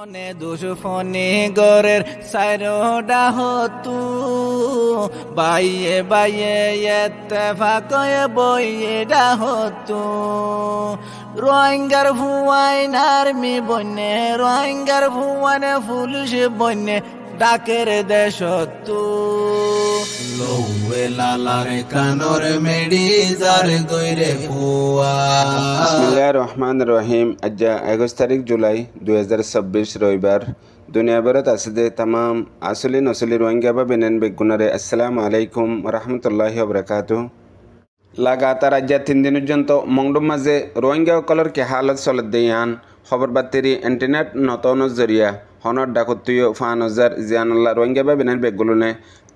মনে দুশ্মনী গরের সাইরোডা হতু বাইয়ে বাইয়ে এত্তেফাকয়ে বইয়েডা হতু রোহিঙ্গার ভুয়াইন আর্মি বন্যে রোহিঙ্গার ভুয়ানে পুলিশ বন্যে ডাকের দেশতু লৌয়ে লালারে কানর মেডি যার গইরে ফুয়া। বিসমিল্লাহির রহমানির রহিম। আজ 21 তারিখ জুলাই 2026 রবিবার। দুনিয়াভরত আছে তামাম আসলি নসলি রোহিঙ্গা বা বেনেন বেগুনারে আসসালামু আলাইকুম রহমতুল্লাহি ওবরাকাতু। লাগাতার আজ 3 দিন পর্যন্ত মংডুম মাঝে রোহিঙ্গা সকলের কে হালত চলত দেয়ান খবর বার্তারি ইন্টারনেট নতনের জরিয়া হনর ডাকতুয় 5000 জিয়ানুল্লাহ রোহিঙ্গা বা বেনেন বেগুলনে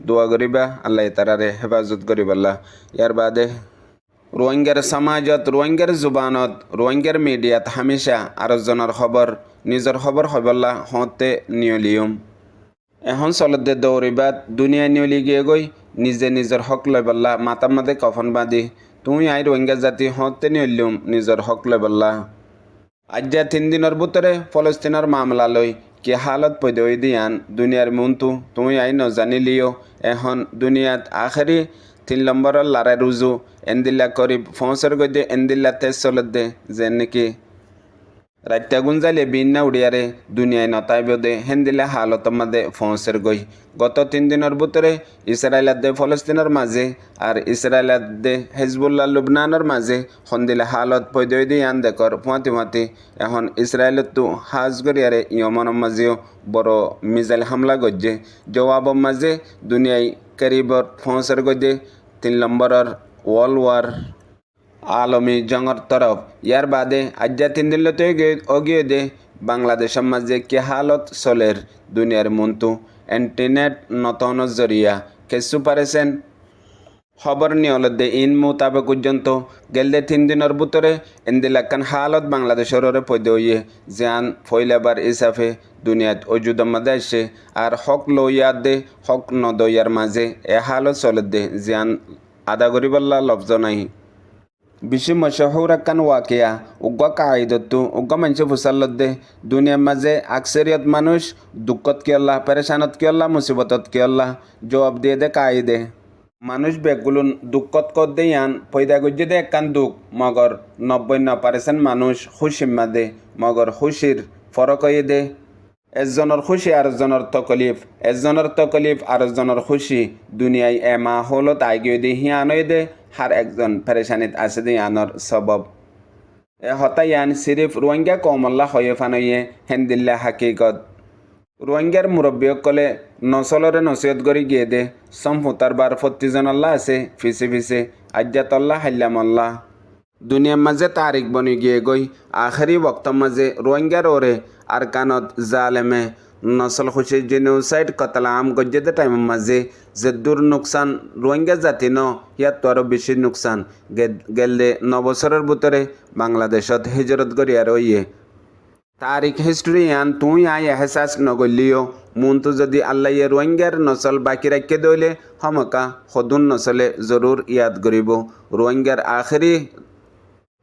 দোয়া করিবা আল্লাহ তারারে হেফাজত করিবাল্লাহ। ইয়ার বাদে রোহিঙ্গার সমাজত রোহিঙ্গার জুবানত রোহিঙ্গার মিডিয়াত হামেশা আরেকজনের খবর নিজের খবর হবল্লা হতে নিয়লিয়ম এখন চলতে দৌড়িবাত দুনিয়া নিয়লি গিয়ে গই নিজে নিজের হক লইবল্লা মাতার মাঝে কফন বাঁধি তুই আই রোহিঙ্গা জাতি হতে নিয়লিয়ম নিজের হক লইবল্লা। আজ 3 দিনের ভিতরে ফলস্তিনের মামলা লই কি হালত পৈদে দিয়ান দুনিয়ার মন্তু তুই আই নজানিলিও এখন দুনিয়াত আখেরি 3 নম্বরের লারে রুজু এন্দিল্লা করিব ফৌসের গদে এন্দিল্লা তেজ চলত দে যে নাকি রাত্যা গুঞ্জালে বিন্না উড়িয়ারে দুনিয়ায় নতাইব দে হেন্দিল্লা হালত মাদে ফৌসের গই গত 3 দিনের ভিতরে ইসরায়েল দে ফলস্তিনের মাঝে আর ইসরায়েল দে হেজবুল্লাহ লুবনানের মাঝে হন্দিল্লা হালত পৈদে দিয়ান দেখর ফুয়াতি ফুয়াতি এখন ইসরায়েলত তো হাজ গরিয়ারে ইয়মনের মাঝেও বড় মিসাইল হামলা গজ্জে জবাবর মাঝে দুনিয়ায় করিবর ফৌসের গদে 3 নম্বরের ওয়ার্ল্ড ওয়ার আলমী জঙর তরফ। ইয়ার বাদে আজ 3 দিন লতে অগিয়ে দে বাংলাদেশের মাঝে কে হালত চলের দুনিয়ার মন্তু ইন্টারনেট নতনের জরিয়া কেসু পারেছেন খবর নিয়লত দে ইন মোতাবেক পর্যন্ত গেলদে 3 দিনের ভিতরে এন্দিলাকান হালত বাংলাদেশের পৈদে হইয়ে জিয়ান ফইলাবার হিসাবে দুনিয়াত অজুদর মাঝে আসে আর হক লইয়ার দে হক নদইয়ার মাঝে এ হালত চলত দে জিয়ান আদা করিবাল্লা লফজ নাই। বিশ্ব মশহুর আকান ওয়াকিয়া উগ্গা কাইদতু উগ্গা মানুষ ফুসাল্লত দে দুনিয়ার মাঝে আকসরিয়ত মানুষ দুঃখত কিয়ল্লা পেরেশানত কিয়ল্লা মুসিবতত কিয়ল্লা জবাব দিয়ে দে কাইদে মানুষ বেগুলুন দুঃখত কর দে ইয়ান পয়দা গজ্জে দে একান দুঃখ মগর 90% মানুষ খুশিম্মা দে মগর খুশির ফরক হয়ে দে একজনের খুশি আরেকজনের তকলিফ একজনের তকলিফ আরেকজনের খুশি দুনিয়ায় এমা হলত আগে দে হিয়ানই দে হার একজন পেরেশানিত আছে দে ইয়ানোর সবব এ হতা ইয়ান সিরিফ রোহিঙ্গা কমল্লা হয়ে ফানইয়ে হেন্দিল্লা হাকিকত রোহিঙ্গার মুরব্বীসকলে নসলরে নসিহত করে গিয়ে দে সম্পুতার বার 40 আল্লাহ আছে ফিসে ফিসে আজ্জাতল্লাহ হাল্লামল্লাহ দুনিয়ার মাঝে তারিখ বনি গিয়ে গই আখেরি বক্তর মাঝে রোহিঙ্গার ওরে আর কানত জালেমে নসল খুশি জেনোসাইড কতলা আম গজ্জেতে টাইমের মাঝে যে দূর নোকসান রোহিঙ্গা জাতি ন ইয়াত তো আরও বেশি নোকসান গেলে 9 বছরের ভিতরে বাংলাদেশত হিজরত করি আর ইয়ে তারিখ হিস্ট্রি আন তুই আই এহসাস নগলিও মনতো যদি আল্লাহ রোহিঙ্গার নসল বাকি রাখে দইলে হমকা সদুন নসলে জরুর ইয়াদ করিব রোহিঙ্গার আখেরি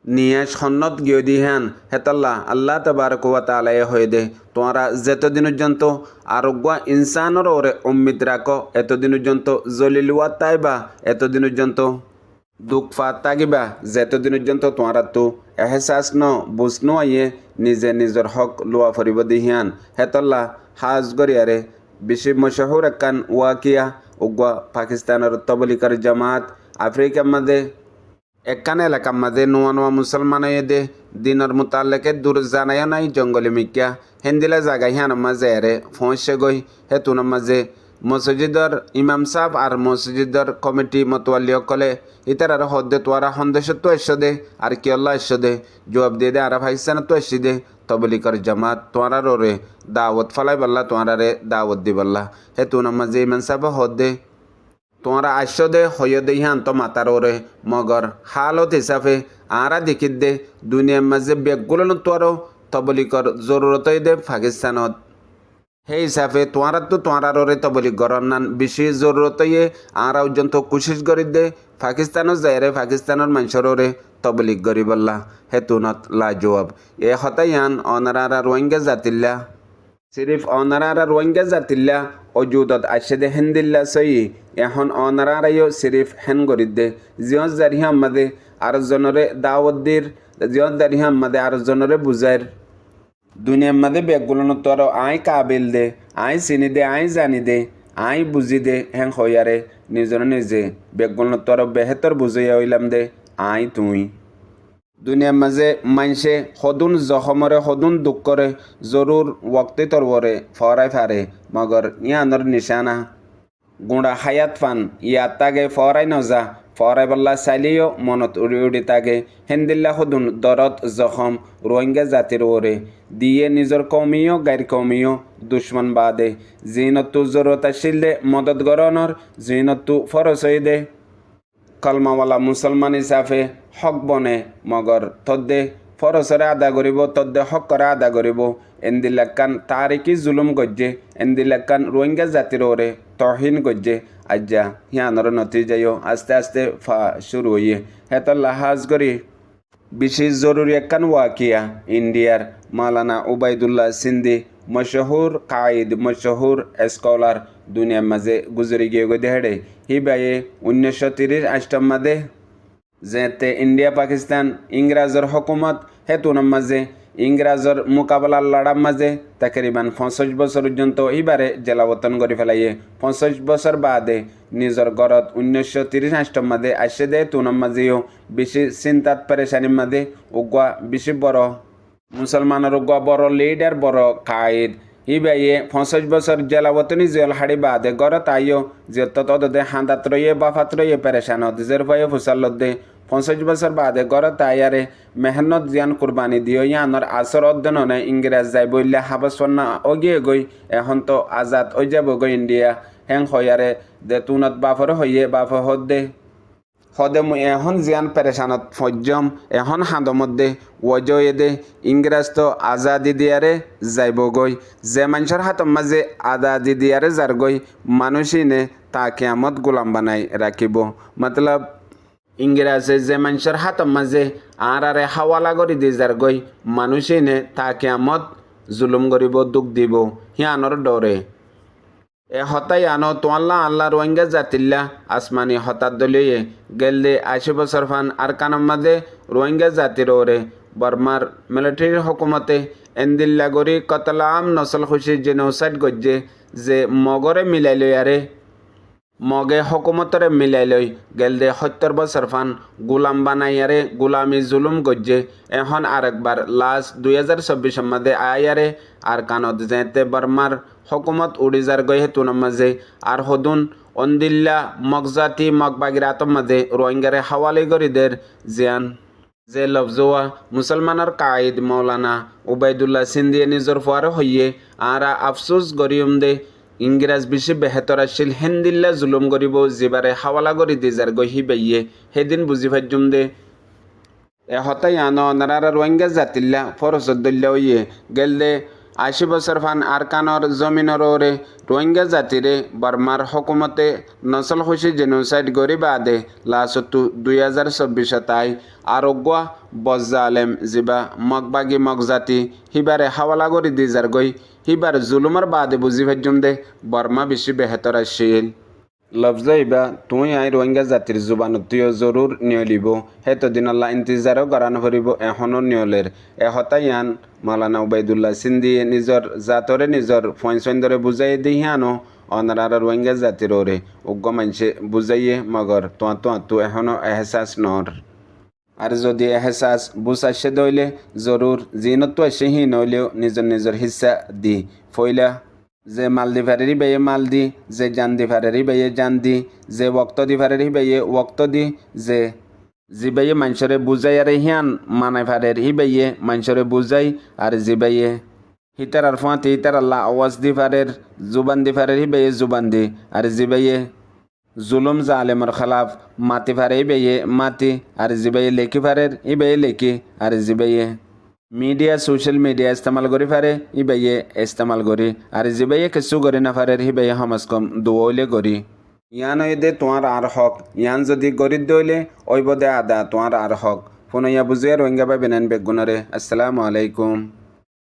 নিয়ে সন্নত গিয়ে দিহান হেতাল্লাহ আল্লাহ তবারক ওয়া তাআলা হয়ে দে তোমরা যেতদিন পর্যন্ত আরোগ্য ইনসানের ওরে উম্মিদ রাখো এতদিন পর্যন্ত জলিলুয়া তাইবা এতদিন পর্যন্ত দুঃখ ফাত তাগিবা যেতদিন পর্যন্ত তোমরা তো এহসাস ন বুঝনো আইয়ে নিজে নিজের হক লোয়া ফরিব দিহিয়ান হেতাল্লাহ হাজ গরিয়ারে বেশি মশহুর একান ওয়াকিয়া উগ্র পাকিস্তানের তবলিকার জামাত আফ্রিকার মাঝে একান এলাকার মাঝে নোয়া নোয়া মুসলমান দে দিনের মোতালেকে দূর জানায় নাই জঙ্গলে মিকিয়া হেন্দিলা জায়গা হিয়ান মাঝে এরে ফসে গই হেতুনের মাঝে মসজিদর ইমাম সাহ আর মসজিদর কমিটি মতোয়ালিসকলে ইতার আর হদ্দে তোয়ারা সন্দেশ তো এসো দে আর কিয়ল্লা এসো দে জবাব দিয়ে দে আর ভাইসান তো এসি দে তবলিকর জামাত তোয়ারার ওরে দাওয়াত ফলাই বললা তোয়ারারে দাওয়াত দি বললা হেতুনের মাঝে ইমাম সাহ হদ্দে তোমরা আসো দে হয়ে দে ইহান তো মাতার ওরে মগর হালত হিসাবে আরা দেখিত দে দুনিয়ার মাঝে বেগগুলো তোরও তবলিকর জরুরতই দে পাকিস্তানত সেই হিসাবে তোমরা তো তোমরার ওরে তবলিক গরর নান বেশি জরুরতই আরা পর্যন্ত কোশিশ করি দে পাকিস্তানত যায় রে পাকিস্তানের মানুষের ওরে তবলিক করি বললা হেতুনত লা জবাব এ হতাই আন অনারা রোহিঙ্গা জাতিল্লা সিরিফ অনারারা রোহিঙ্গা জাতিল্লা অজুদত আসে হেন্দিল্লা সই এখন অনারারাইও সিরিফ হেন গরিদে জিয়ত জারি হাম্মাদে আর জনরে দাওয়াদ্দির জিয়ত জারি হাম্মাদে আর জনরে বুঝাইর দুনিয়ার মাঝে বেগুলো তোর আই কাবিল দে আই চিনি দে আই জানি দে আই বুঝি দে হেং হইয়ারে নিজর নিজে বেগুলো তোর বেহেতর বুঝাইয়া হইলাম দে আই তুই দুনিয়ার মাঝে মানসে সদুন জখমরে সদুন দুঃখ করে জরুর ওক্তি তরবরে ফরাই ফারে মগর ইয়ানোর নিশানা গুঁড়া হায়াত ফান ইয়াত তাগে ফরাই নজা ফরাই বল্লা চাইলেও মনত উড়ি উড়ি তাগে হেন্দিল্লা সদুন দরদ জখম রোহিঙ্গা জাতির ওরে দিয়ে নিজর কমিও গাইর কমিও দুশ্মন বাদে জিনতু জরুরত আসিলে মদত গরণর জিনতু ফরস হই দে কলমাওয়ালা মুসলমান হিসাবে হক বনে মগর তদ্দে ফরসরে আদা করিব তদ্দে হক করে আদা করিব এন্দিলাকান তারিকি জুলুম গজ্জে এন্দিলাকান রোহিঙ্গা জাতির ওরে তহিন গজ্জে আজ্জা হিয়ানোর নতিজাইও আস্তে আস্তে ফা শুরু হইয়ে হেত লাহাজ করি বিশেষ জরুরি একখান ওয়াকিয়া ইন্ডিয়ার মাওলানা উবাইদুল্লাহ সিন্ধি মশহুর কায়েদ মশহুর স্কলার দুনিয়ার মাঝে গুজরি গিয়ে গো দেহেড়ে হি বাইয়ে 1930 আষ্টম মাঝে যেতে ইন্ডিয়া পাকিস্তান ইংরাজর হকুমত হেতুনের মাঝে ইংরাজর মোকাবেলার লড়ার মাঝে তাকরিবান 65 বছর পর্যন্ত ইবারে জেলাবতন করে ফেলাইয়ে 65 বছর বাদে নিজর ঘরত 1930 আষ্টম মাঝে আসে দেয় তুনম মাঝেও বেশি চিন্তাত পেরেশানির মাঝে উগুয়া বেশি বড় মুসলমানের উগুয়া বড় লিডার বড় কায়েদ ইবাইয়ে 65 বছর জেলাবতনি জেল হাড়ি বাদে ঘরত আইও যেত তদে হাঁদাত রইয়ে বাফাত রইয়ে পেরেশানত জের ভয়ে ফুসালত দে 65 বছর বাদে ঘরত আয়ারে মেহনত জিয়ান কুরবানি দিও ইয়ানোর আসর অধ্যয়নে ইংরেজ যাই বললে হাবসন্না অগিয়ে গই এখন তো আজাদ ওই যাব গই ইন্ডিয়া হেং হয়ারে দে তুনত বাফর হইয়ে বাফ হদ দে হদে মুই এখন জিয়ান পেরেশানত ফজ্জম এখন হাঁদমত দে ওজয়ে দে ইংরেজ তো আজাদি দিয়ারে যাইব গই যে মানুষের হাতর মাঝে আজাদি দিয়ারে যার গই মানুষই নে তা কিয়ামত গোলাম বানাই রাখিব মতলব ইংরেজে যে মানুষের হাতর মাঝে আরে হাওয়ালা করি দি যার গই মানুষই নে তা কিয়ামত জুলুম করিব দুঃখ দিব হিয়ানোর ডরে এ হতাই আনো তোয়াল্লা আল্লাহ রোহিঙ্গা জাতিল্লা আসমানি হতার দলিয়ে গেলদে 80 বছর ফান আর কানম মাঝে রোহিঙ্গা জাতির ওরে বর্মার মিলিটারির হকুমতে এন্দিল্লা গরি কতলাম নসল খুশি জেনোসাইড গজ্জে যে মগরে মিলাই লই আরে মগে হকুমতরে মিলাই লই গেলদে 70 বছর ফান গুলাম বানাইয়ারে গুলামি জুলুম গজ্জে এখন আরেকবার লাস্ট 2024 মাঝে আয়ারে আর কানত যেতে বর্মার হকুমত উড়িজার গই হেতুনের মাঝে আর হদুন অন্দিল্লা মগজাতি মগবাগিরাতর মাঝে রোহিঙ্গারে হাওয়ালি গরিদের জিয়ান যে লফজোয়া মুসলমানের কায়েদ মৌলানা উবাইদুল্লাহ সিন্ধিয়ে নিজর ফুয়ারে হইয়ে আরা আফসোস গরিয়ম দে ইংরেজ বেশি বেহেতর আসিল হেন্দিল্লা জুলুম করিব যেবারে হাওয়ালা গরি দি যার গহি বাইয়ে সেদিন বুঝি ভাজ্যুম দে এ হতাই আনো নারারা রোহিঙ্গা জাতিল্লা ফরসদ্দুল্লা হইয়ে গেল দে 80 বছর ফান আরকানর জমিনর ওরে রোহিঙ্গা জাতিরে বর্মার হকুমতে নসল খুশি জেনোসাইড গরি বাদে লাসতু 2024 তাই আরোগ্য বজ্জালেম জিবা মগবাগি মগজাতি হিবারে হাওয়ালা গরি দি যার গই হিবার জুলুমর বাদে বুঝি ভাজ্যুম দে বর্মা বেশি বেহেতর আসিল লফজাইবা তুই আই রোহিঙ্গা জাতির জুবানতিও জরুর নিয়লিব হেতদিন আল্লাহ ইন্তিজারও গরান ভরিব এখনও নিয়লের এহতাইয়ান মাওলানা উবাইদুল্লাহ সিন্ধিয়ে নিজর জাতরে নিজর ফয়সন্দরে বুঝাই দিহিয়ানো অনারার রোহিঙ্গা জাতির ওরে উগ্র মানুষে বুঝাইয়ে মগর তো এখনও এহসাস নর আর যদি এহসাস বুঝ আসে দইলে জরুর জিনত আসে হি নইলেও নিজর নিজর হিস্সা দি ফইলা যে মাল দি ফারেরি বেয়ে মাল দি যে জান দি ফারেরি বেয়ে জান দি যে ওক্ত দি ফারেরি বেয়ে ওক্ত দি যে জিবাইয়ে মানুষরে বুঝাই আর হিয়ান মানাই ফারের হি বেয়ে মানুষরে বুঝাই আর জিবাইয়ে হিতার আর ফাঁতি হিতার আল্লাহ আওয়াজ দি ফারের জুবান দি ফারের হি বেয়ে জুবান দি আর জিবাইয়ে জুলুম জালেমর খালাফ মাতি ফারে হি বেয়ে মাতি আর জিবাইয়ে লেখি ফারের হি বেয়ে লেখি আর জিবাইয়ে মিডিয়া সোশ্যাল মিডিয়া ইস্তেমাল করি ফারে ই বাইয়ে ইস্তেমাল করি আর যে বাইয়ে কিছু করি না ফারে হি বাইয়ে হামাজ কম দুলে করি ইয়ান দে তোমার আর হক ইয়ান যদি গরিব দইলে ওই বদে আদা তোমার আর হক ফোন ইয়া বুঝে রোহিঙ্গা বা বেনান বেগুনরে আসসালামু আলাইকুম।